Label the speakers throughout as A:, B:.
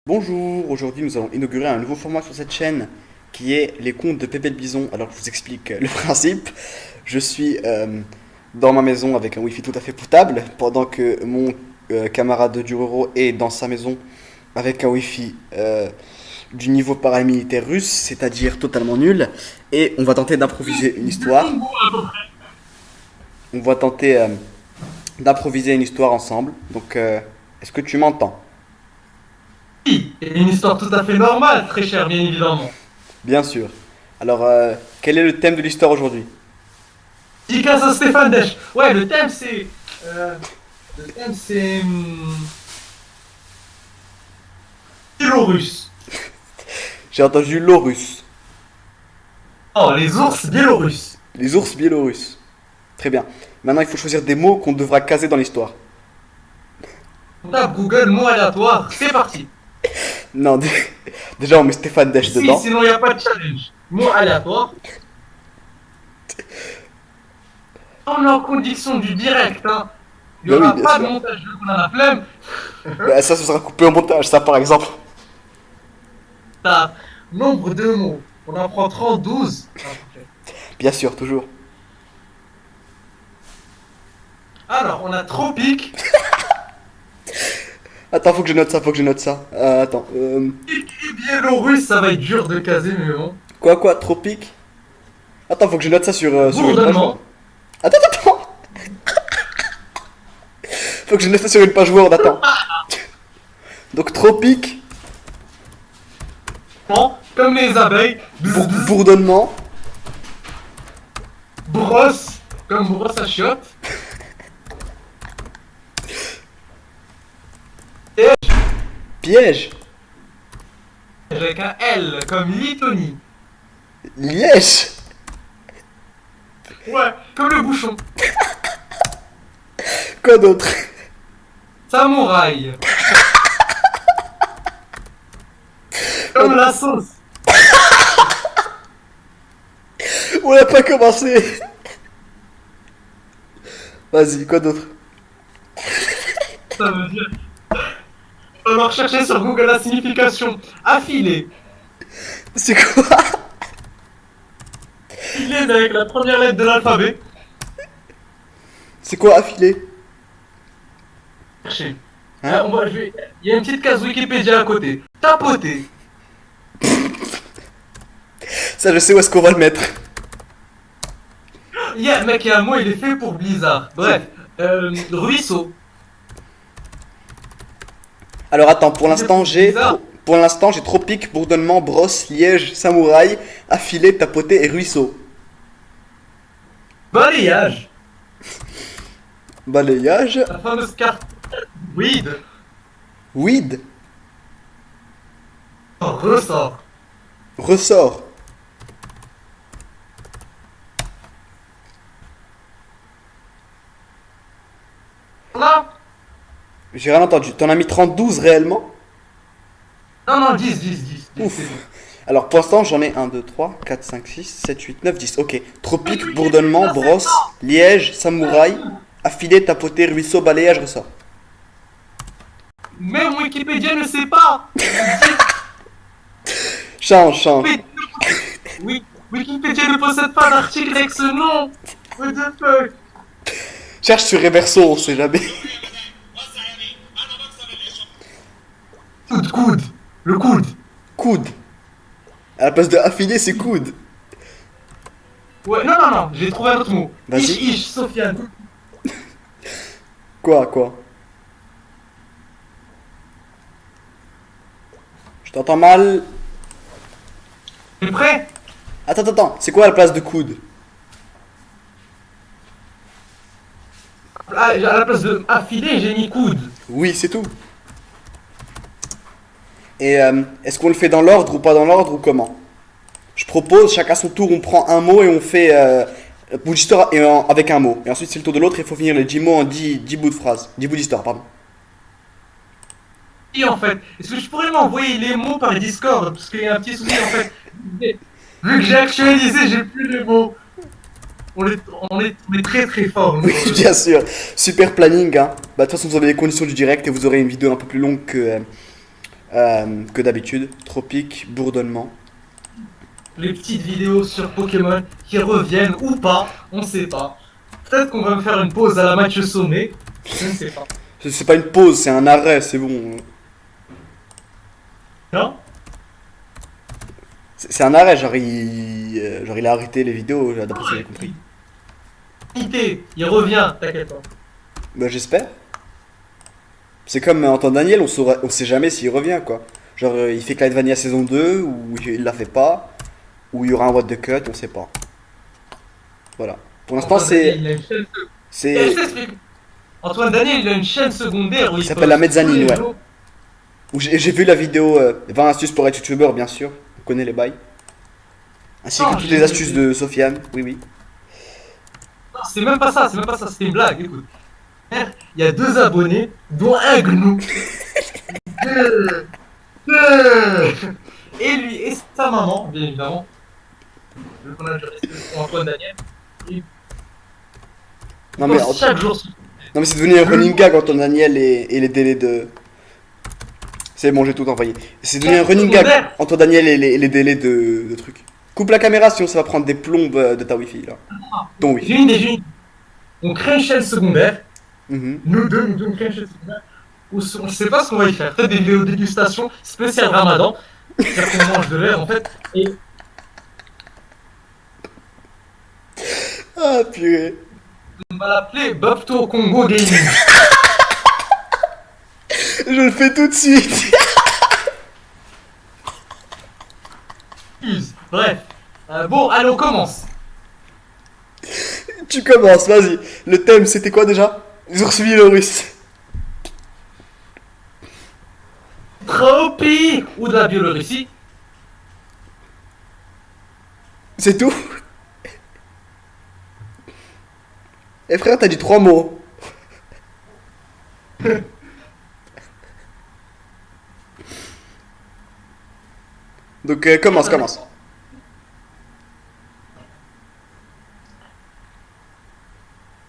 A: Bonjour, aujourd'hui nous allons inaugurer un nouveau format sur cette chaîne qui est les contes de Pépé le Bison. Alors je vous explique le principe. Je suis dans ma maison avec un wifi tout à fait potable pendant que mon camarade Durero est dans sa maison avec un wifi du niveau paramilitaire russe, c'est-à-dire totalement nul. Et on va tenter d'improviser une histoire. On va tenter d'improviser une histoire ensemble. Donc est-ce que tu m'entends?
B: Oui, et une histoire tout à fait normale, très chère, bien évidemment.
A: Bien sûr. Alors quel est le thème de l'histoire aujourd'hui?
B: Dédicace à Stéphane Dech. Ouais, le thème c'est. euh, le thème c'est. Biélorusse.
A: J'ai entendu l'Orus.
B: Oh, les ours biélorusses.
A: Les ours biélorusses. Très bien. Maintenant, il faut choisir des mots qu'on devra caser dans l'histoire.
B: On tape Google, mot aléatoire, c'est parti.
A: Non, déjà, on met Stéphane Dech
B: Si,
A: dedans.
B: sinon il n'y a pas de challenge. Mot aléatoire. On est en condition du direct, hein. Il n'y
A: Ben oui,
B: aura
A: bien
B: pas de
A: sûr.
B: montage, vu qu'on a la flemme.
A: Ben, ça sera coupé au montage, ça, par exemple.
B: T'as nombre de mots. On en prend 30, 12.
A: Bien sûr, toujours.
B: Alors, on a tropique.
A: Attends, faut que je note ça, faut que je note ça. Attends.
B: Biélorusse, ça va être dur de caser, mais bon.
A: Quoi, tropique? Attends, faut que je note ça sur une page Word.
B: Bourdonnement.
A: Attends. Faut que je note ça sur une page Word, attends. Donc, tropique,
B: Bon, comme les abeilles. Bzz, bzz.
A: bourdonnement,
B: Brosse, comme brosse à chiottes. Et
A: piège,
B: avec un L, comme Litonie.
A: liège.
B: Ouais, comme le bouchon.
A: Quoi d'autre?
B: Samouraï. Comme la sauce.
A: On n'a pas commencé. Vas-y, quoi d'autre?
B: Ça veut dire. On va rechercher sur Google la signification. Affilé.
A: C'est quoi?
B: Affilé avec la première lettre de l'alphabet.
A: C'est quoi affilé?
B: Chercher.
A: Hein?
B: Il y a une petite case Wikipédia à côté. Tapoter.
A: Ça, je sais où est-ce qu'on va le mettre.
B: Mec, il y a un mot, il est fait pour Blizzard. Bref. Ruisseau.
A: Alors attends, pour l'instant j'ai
B: Blizzard.
A: pour l'instant j'ai tropique, bourdonnement, brosse, liège, samouraï, affilé, tapoté et ruisseau.
B: Balayage.
A: Balayage,
B: La fameuse carte. Weed.
A: weed,
B: Ressort.
A: ressort.
B: Là.
A: J'ai rien entendu. T'en as mis 32 réellement?
B: Non, non, 10, 10, 10. 10
A: Ouf.
B: c'est bon.
A: Alors pour l'instant j'en ai 1, 2, 3, 4, 5, 6, 7, 8, 9, 10. Ok. Tropique, bourdonnement, brosse, liège, samouraï, affilé, tapoté, ruisseau, balayage, ressort.
B: Même Wikipédia ne sait pas.
A: Change.
B: Oui, Wikipédia ne possède pas d'article avec ce nom. What the fuck.
A: Cherche sur Reverso, on sait jamais.
B: Coude. Le coude.
A: Coude. À la place de affilé, c'est coude.
B: Ouais, non, j'ai trouvé un autre mot.
A: Vas-y.
B: Sofiane.
A: Quoi? Je t'entends mal.
B: T'es prêt?
A: Attends, c'est quoi à la place de coude?
B: Ah, à la place de affilé, j'ai mis coude.
A: Oui, c'est tout. Et est-ce qu'on le fait dans l'ordre ou pas dans l'ordre ou comment? Je propose, chacun son tour, on prend un mot et on fait bout d'histoire avec un mot. Et ensuite, c'est le tour de l'autre, il faut finir les 10 mots en 10 bouts de phrase. 10 bouts d'histoire, pardon.
B: Et en fait, est-ce que je pourrais m'envoyer les mots par Discord? Parce qu'il y a un petit souci en fait. Vu que j'ai actualisé, j'ai plus les mots. On est très très fort. Nous,
A: Oui, bien sûr. Super planning, hein. Bah, de toute façon, vous avez les conditions du direct et vous aurez une vidéo un peu plus longue que d'habitude. Tropique, bourdonnement.
B: Les petites vidéos sur Pokémon qui reviennent ou pas, on sait pas. Peut-être qu'on va me faire une pause à la match sommet, je ne sais pas.
A: C'est pas une pause, c'est un arrêt, c'est bon.
B: Non?
A: C'est un arrêt, genre il a arrêté les vidéos, d'après ce que j'ai compris.
B: Il revient, t'inquiète pas.
A: Bah j'espère. C'est comme Antoine Daniel, on sait jamais s'il revient quoi. Genre il fait Clyde saison 2 ou il la fait pas, ou il y aura un what the cut, on sait pas. Voilà. Pour l'instant
B: Antoine Daniel, il a une chaîne
A: c'est
B: je t'explique. Antoine Daniel, il a une chaîne secondaire où il
A: s'appelle la
B: poste tous
A: mezzanine,
B: les
A: ouais.
B: jours.
A: Où j'ai vu la vidéo 20 astuces pour être youtubeur bien sûr, on connaît les bails. Ainsi que
B: Non,
A: toutes les astuces de Sofiane, oui oui.
B: Non, c'est même pas ça, c'était une blague, écoute. Il y a 2 abonnés, dont un gnou. Et lui et sa maman, bien évidemment. Le qu'on du respect pour Antoine Daniel. Ils
A: Non mais,
B: postent chaque jour.
A: non mais c'est devenu un running gag Antoine Daniel et les délais de... C'est bon, j'ai tout envoyé. C'est devenu un running gag Antoine Daniel et les délais de trucs. Coupe la caméra sinon ça va prendre des plombes de ta wifi là. Ton wifi.
B: J'ai une idée. On crée une chaîne secondaire.
A: Mhm.
B: Nous deux, on crée une chaîne secondaire. Où on ne sait pas ce qu'on va y faire. Peut-être des vidéos de dégustation spéciales Ramadan. C'est-à-dire qu'on mange de l'air en fait. Et
A: Ah purée.
B: on va l'appeler Bapto Congo Gaming.
A: Je le fais tout de suite.
B: Bref. Bon, allez, on commence.
A: Tu commences, vas-y. Le thème c'était quoi déjà? Les ours biélorusses.
B: Tropique ou de la Biélorussie.
A: C'est tout? Eh frère, t'as dit 3 mots. Donc commence.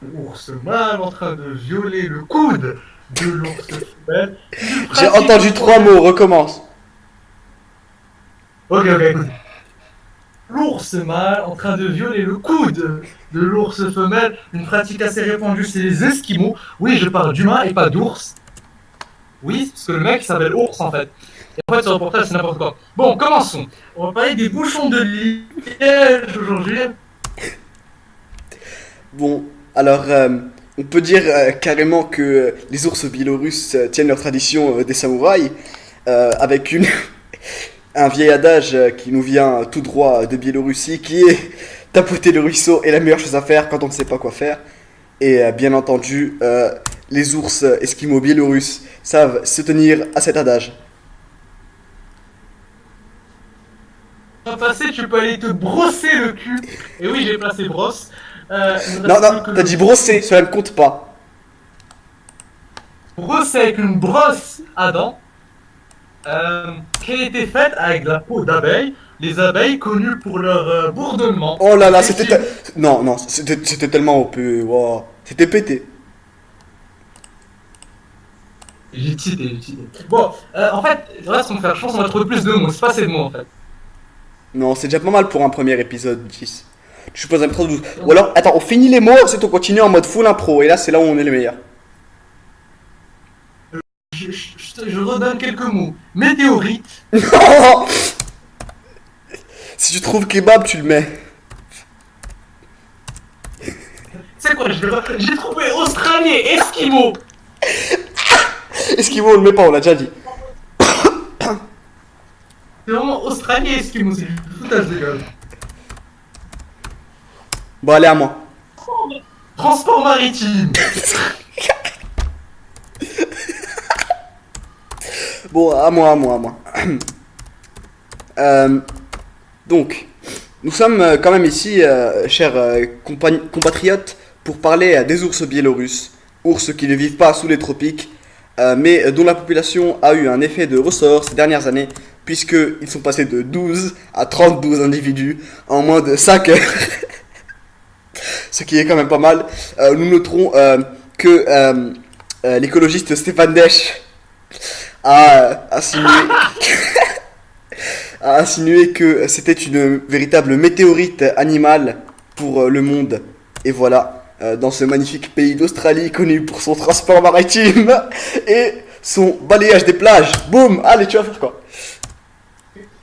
B: L'ours mâle en train de violer le coude de l'ours femelle.
A: J'ai entendu 3 mots, recommence.
B: Ok, écoute. L'ours mâle en train de violer le coude de l'ours femelle, une pratique assez répandue chez les Esquimaux. Oui, je parle d'humain et pas d'ours. Oui, parce que le mec s'appelle ours en fait. Et en fait, ce reportage, c'est n'importe quoi. Bon, commençons. On va parler des bouchons de liège aujourd'hui.
A: Bon, alors on peut dire carrément que les ours biélorusses tiennent leur tradition des samouraïs avec un vieil adage qui nous vient tout droit de Biélorussie qui est tapoter le ruisseau est la meilleure chose à faire quand on ne sait pas quoi faire. Et bien entendu, les ours esquimaux biélorusses savent se tenir à cet adage.
B: Pour passer, tu peux aller te brosser le cul. Et oui, j'ai placé brosse.
A: Non, t'as dit brosser, cela ne compte pas.
B: Brosser avec une brosse à dents. Qui a été faite avec de la peau d'abeille. Les abeilles connues pour leur bourdonnement.
A: Oh là là, non, c'était tellement OP, wow. C'était pété.
B: J'ai cheaté. Bon, en fait, là, ce qu'on fait, je pense qu'on va trouver plus de mots. C'est pas assez de mots en fait.
A: Non, c'est déjà pas mal pour un premier épisode 10. Je suppose un peu trop 12. Ou alors, attends, on finit les mots, ensuite on continue en mode full impro. Et là, c'est là où on est les meilleurs.
B: Je redonne quelques mots. Météorite.
A: Non. Si tu trouves kebab, tu le mets.
B: C'est quoi, j'ai trouvé australien, esquimau.
A: Esquimau, on le met pas, on l'a déjà dit.
B: C'est vraiment australien, esquimau, c'est du foutage de gueule.
A: Bon, allez, à moi.
B: Transport maritime.
A: Bon, à moi. Donc, nous sommes quand même ici, chers compatriotes, pour parler des ours biélorusses. Ours qui ne vivent pas sous les tropiques, mais dont la population a eu un effet de ressort ces dernières années, puisqu'ils sont passés de 12 à 32 individus en moins de 5 heures. Ce qui est quand même pas mal. Nous noterons que l'écologiste Stéphane Desch a insinué, a insinué que c'était une véritable météorite animale pour le monde. Et voilà, dans ce magnifique pays d'Australie connu pour son transport maritime et son balayage des plages. Boum, allez, tu vas faire quoi?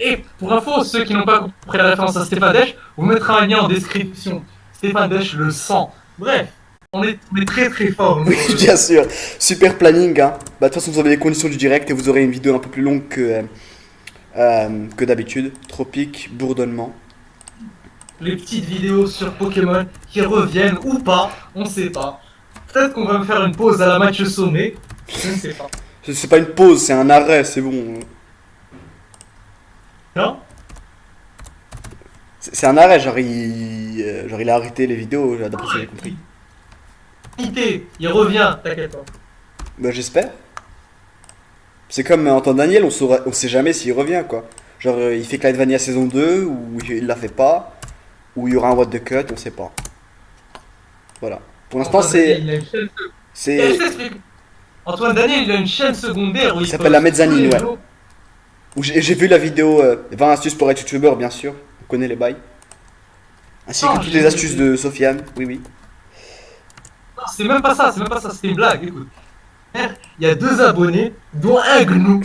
B: Et pour info, ceux qui n'ont pas compris la référence à Stéphane Dech, vous mettra un lien en description. Stéphane Dech le sang. Bref, on est très très fort.
A: Oui, bien sûr. Super planning, hein. Bah, de toute façon, vous avez les conditions du direct et vous aurez une vidéo un peu plus longue que d'habitude. Tropique, bourdonnement.
B: Les petites vidéos sur Pokémon qui reviennent ou pas, on sait pas. Peut-être qu'on va me faire une pause à la match sommet, je ne sais pas.
A: C'est pas une pause, c'est un arrêt, c'est bon.
B: Non.
A: C'est un arrêt, genre il a arrêté les vidéos, d'après ce que j'ai compris.
B: Il revient, t'inquiète pas.
A: Bah, j'espère. C'est comme Antoine Daniel, on sait jamais s'il revient, quoi. Genre, il fait Clyde saison 2, ou il la fait pas, ou il y aura un what the cut, on sait pas. Voilà. Pour l'instant,
B: Antoine Daniel, il a une chaîne.
A: c'est,
B: Je t'explique. Antoine Daniel, il a une chaîne secondaire où il
A: s'appelle la
B: poste tous
A: mezzanine,
B: les
A: ouais.
B: jours.
A: Où j'ai vu la vidéo 20 astuces pour être youtubeur, bien sûr. On connaît les bails. Ainsi que
B: Ah,
A: toutes les astuces de Sofiane. Oui, oui.
B: Non, c'est même pas ça, c'était une blague, écoute. Il y a 2 abonnés, dont un gnou.